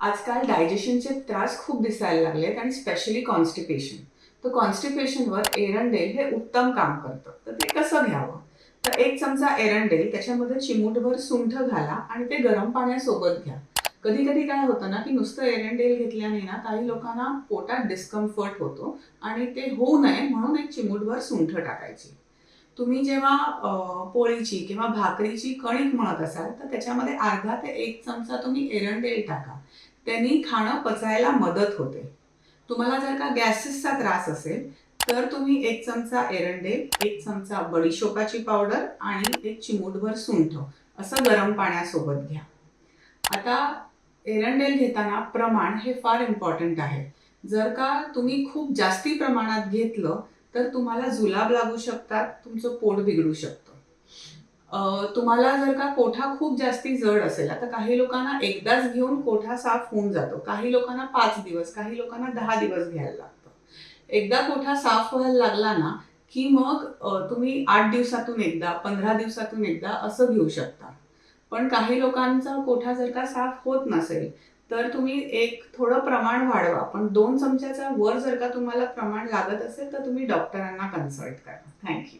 आजकाल डायजेशनचे त्रास खूप दिसायला लागलेत आणि स्पेशली कॉन्स्टिपेशन. तर कॉन्स्टिपेशनवर एरंडेल हे उत्तम काम करतं. तर ते कसं घ्यावं? तर 1 चमचा एरंडेल त्याच्यामध्ये चिमूटभर सुंठ घाला आणि ते गरम पाण्यासोबत घ्या. कधी-कधी काय होतं ना, की नुसतं एरंडेल घेतल्याने ना काही लोकांना पोटात डिस्कम्फर्ट होतो आणि ते होऊ नये म्हणून एक चिमूटभर सुंठ टाकायची. तुम्ही जेव्हा पोळीची किंवा भाकरीची कणिक मळत असाल तर त्याच्यामध्ये अर्धा ते 1 चमचा तुम्ही एरंडेल टाका. त्यांनी खाणं पचायला मदत होते. तुम्हाला जर का गॅसेसचा त्रास असेल तर तुम्ही 1 चमचा एरंडेल, 1 चमचा बडीशोपाची पावडर आणि 1 चिमूटभर सुंठ असं गरम पाण्यासोबत घ्या. आता एरंडेल घेताना प्रमाण हे फार इम्पॉर्टंट आहे. जर का तुम्ही खूप जास्ती प्रमाणात घेतलं तर तुम्हाला जुलाब लागू शकतात, तुमचं पोट बिघडू शकतं. तुम्हाला जर का कोठा खूप जास्ती जड असेल, आता काही लोकांना एकदाच घेऊन कोठा साफ होऊन जातो. काही लोकांना 5 दिवस, काही लोकांना 10 दिवस घ्यायला लागतं. एकदा कोठा साफ व्हायला लागला ना, की मग तुम्ही 8 दिवसातून एकदा, 15 दिवसातून एकदा असं घेऊ शकता. पण काही लोकांचा कोठा जर का साफ होत नसेल, तर तुम्ही एक थोडं प्रमाण वाढवा. पण 2 चमच्याच्या वर जर का तुम्हाला प्रमाण लागत असेल, तर तुम्ही डॉक्टरांना कन्सल्ट करा. Thank you.